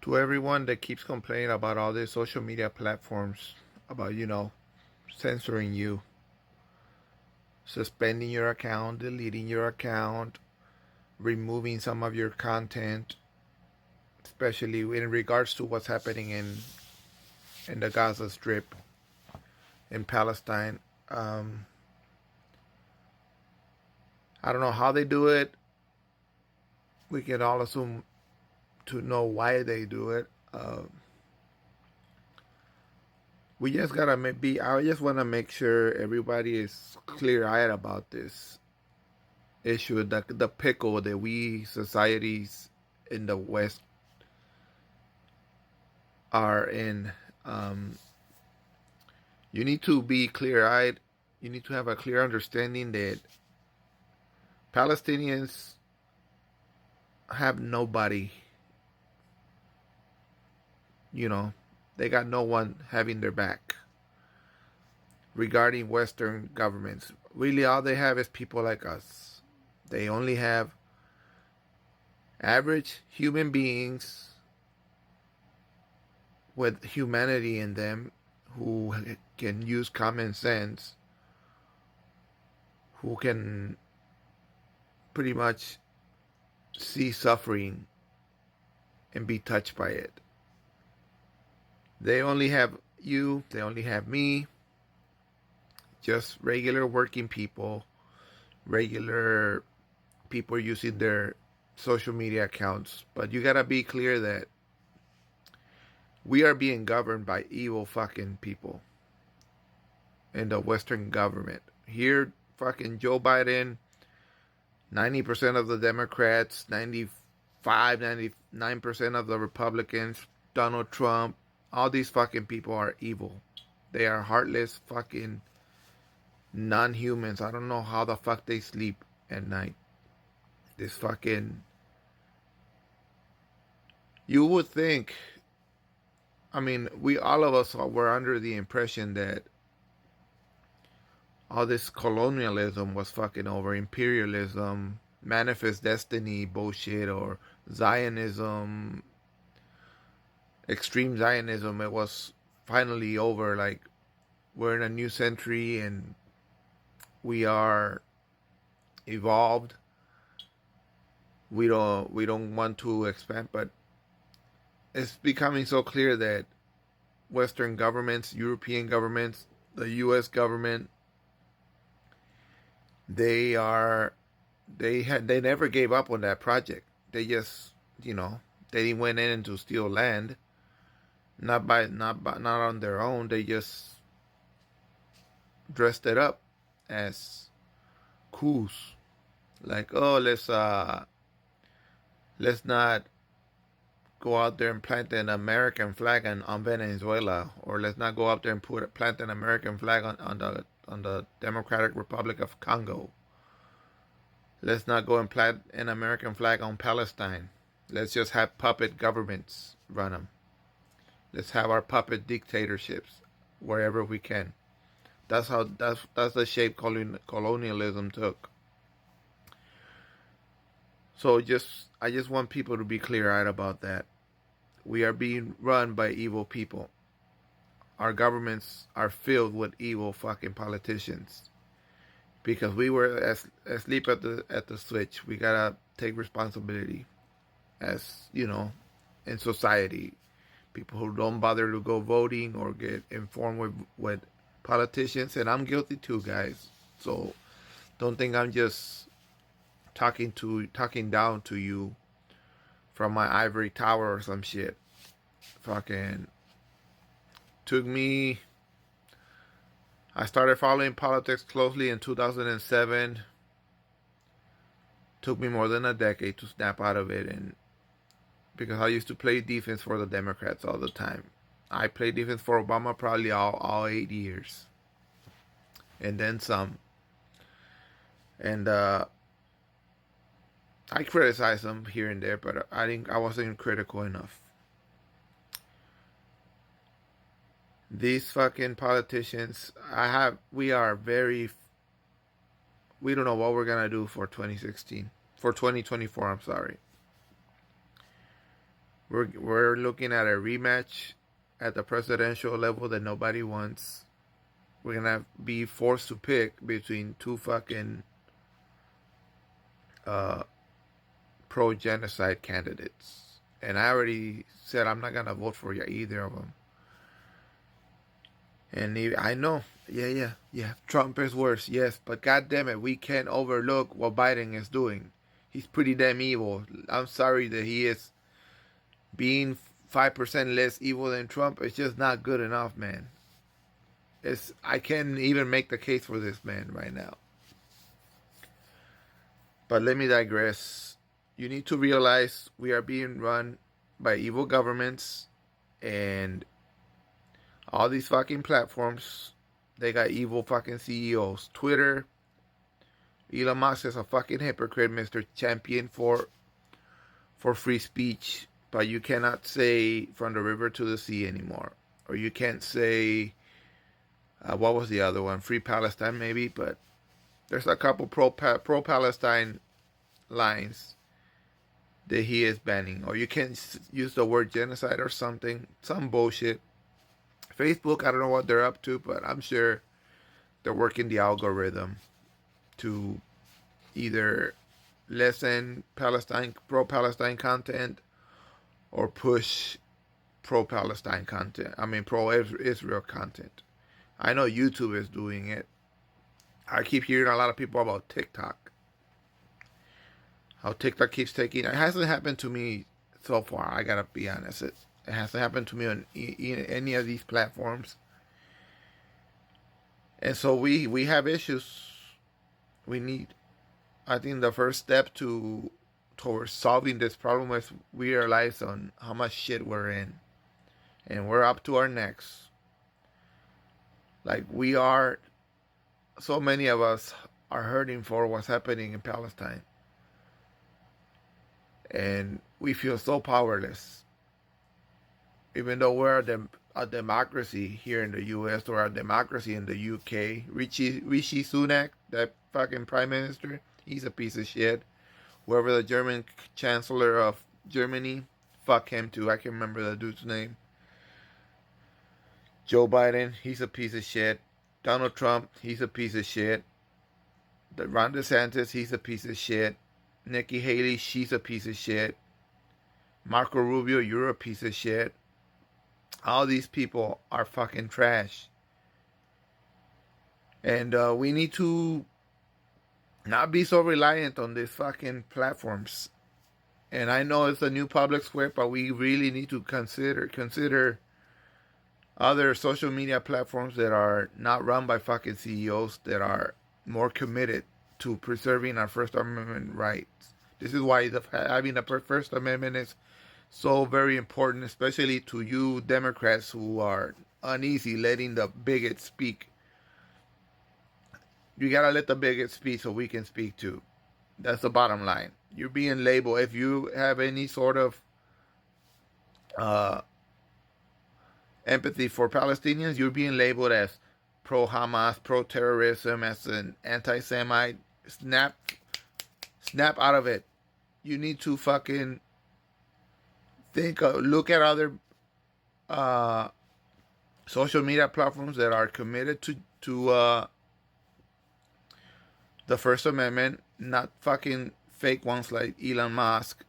To everyone that keeps complaining about all these social media platforms, about, censoring you, suspending your account, deleting your account, removing some of your content, especially in regards to what's happening in the Gaza Strip in Palestine. Um, I don't know how they do it. We can all assume to know why they do it. We just gotta be. I just want to make sure everybody is clear-eyed about this issue, the pickle that we societies in the West are in. Um, you need to be clear-eyed. You need to have a clear understanding that Palestinians have nobody. You know, they got no one having their back regarding Western governments. Really, all they have is people like us. They only have average human beings with humanity in them who can use common sense, who can pretty much see suffering and be touched by it. They only have you, they only have me, just regular working people, regular people using their social media accounts. But you gotta be clear that we are being governed by evil fucking people in the Western government. Here, fucking Joe Biden, 90% of the Democrats, 95, 99% of the Republicans, Donald Trump, all these fucking people are evil. They are heartless fucking non-humans. I don't know how the fuck they sleep at night. This fucking... You would think... I mean, we all of us were under the impression that all this colonialism was fucking over, imperialism, manifest destiny bullshit, or Zionism, extreme Zionism. It was finally over. Like, we're in a new century and we are evolved. We don't want to expand, but it's becoming so clear that Western governments, European governments, the U.S. government, they never gave up on that project. They just, they went in to steal land, not on their own. They just dressed it up as coups, like, oh, let's not go out there and plant an American flag on Venezuela, or let's not go out there and plant an American flag on the Democratic Republic of Congo. Let's not go and plant an American flag on Palestine. Let's just have puppet governments run them. Let's have our puppet dictatorships wherever we can. That's the shape colonialism took. So I just want people to be clear-eyed about that. We are being run by evil people. Our governments are filled with evil fucking politicians. Because we were asleep at the switch. We gotta take responsibility, as in society. People who don't bother to go voting or get informed with politicians, and I'm guilty too, guys. So don't think I'm just talking down to you from my ivory tower or some shit. Fucking took me. I started following politics closely in 2007. Took me more than a decade to snap out of it, and because I used to play defense for the Democrats all the time. I played defense for Obama probably all 8 years, and then some. And I criticized them here and there, but I wasn't critical enough. These fucking politicians, we don't know what we're gonna do for 2016, for 2024. I'm sorry. We're looking at a rematch at the presidential level that nobody wants. We're gonna be forced to pick between two fucking pro genocide candidates, and I already said I'm not gonna vote for either of them. And I know, yeah. Trump is worse, yes, but god damn it, we can't overlook what Biden is doing. He's pretty damn evil. I'm sorry that he is being 5% less evil than Trump. It's just not good enough, man. I can't even make the case for this man right now. But let me digress. You need to realize we are being run by evil governments, and all these fucking platforms, they got evil fucking CEOs. Twitter, Elon Musk is a fucking hypocrite, Mr. Champion for free speech, but you cannot say from the river to the sea anymore. Or you can't say, what was the other one? Free Palestine maybe, but there's a couple pro-Palestine lines that he is banning. Or you can't use the word genocide or something. Some bullshit. Facebook, I don't know what they're up to, but I'm sure they're working the algorithm to either lessen pro-Palestine content or push pro-Palestine content. I mean, pro-Israel content. I know YouTube is doing it. I keep hearing a lot of people about TikTok. How TikTok keeps taking... It hasn't happened to me so far, I gotta be honest. It hasn't happened to me on any of these platforms. And so we have issues. We need... I think the first step towards solving this problem is we realize on how much shit we're in. And we're up to our necks. Like, we are... So many of us are hurting for what's happening in Palestine. And we feel so powerless. Even though we're a democracy here in the U.S. or a democracy in the U.K. Rishi Sunak, that fucking prime minister, he's a piece of shit. Whoever the German chancellor of Germany, fuck him too. I can't remember the dude's name. Joe Biden, he's a piece of shit. Donald Trump, he's a piece of shit. Ron DeSantis, he's a piece of shit. Nikki Haley, she's a piece of shit. Marco Rubio, you're a piece of shit. All these people are fucking trash. And we need to not be so reliant on these fucking platforms. And I know it's a new public square, but we really need to consider other social media platforms that are not run by fucking CEOs, that are more committed to preserving our First Amendment rights. This is why having the First Amendment is so very important, especially to you Democrats who are uneasy letting the bigots speak. You gotta let the bigots speak so we can speak too. That's the bottom line. You're being labeled, if you have any sort of empathy for Palestinians, you're being labeled as pro-Hamas, pro-terrorism, as an anti-Semite. Snap out of it. You need to fucking look at other social media platforms that are committed to the First Amendment, not fucking fake ones like Elon Musk.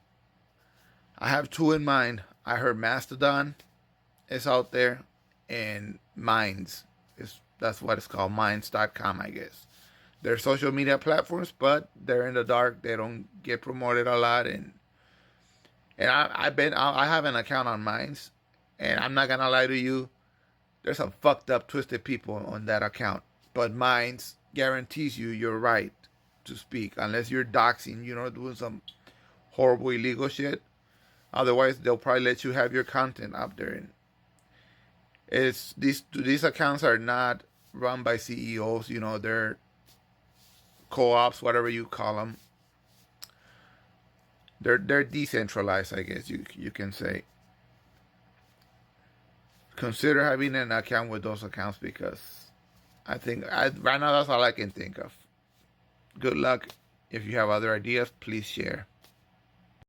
I have two in mind. I heard Mastodon is out there, and Minds. That's what it's called, Minds.com, I guess. They're social media platforms, but they're in the dark. They don't get promoted a lot, and I have an account on Minds, and I'm not gonna lie to you, there's some fucked up, twisted people on that account. But Minds guarantees you your right to speak, unless you're doxing, doing some horrible illegal shit. Otherwise, they'll probably let you have your content up there. And these accounts are not run by CEOs. They're co-ops, whatever you call them. They're decentralized, I guess you can say. Consider having an account with those accounts, because I think right now that's all I can think of. Good luck. If you have other ideas, please share.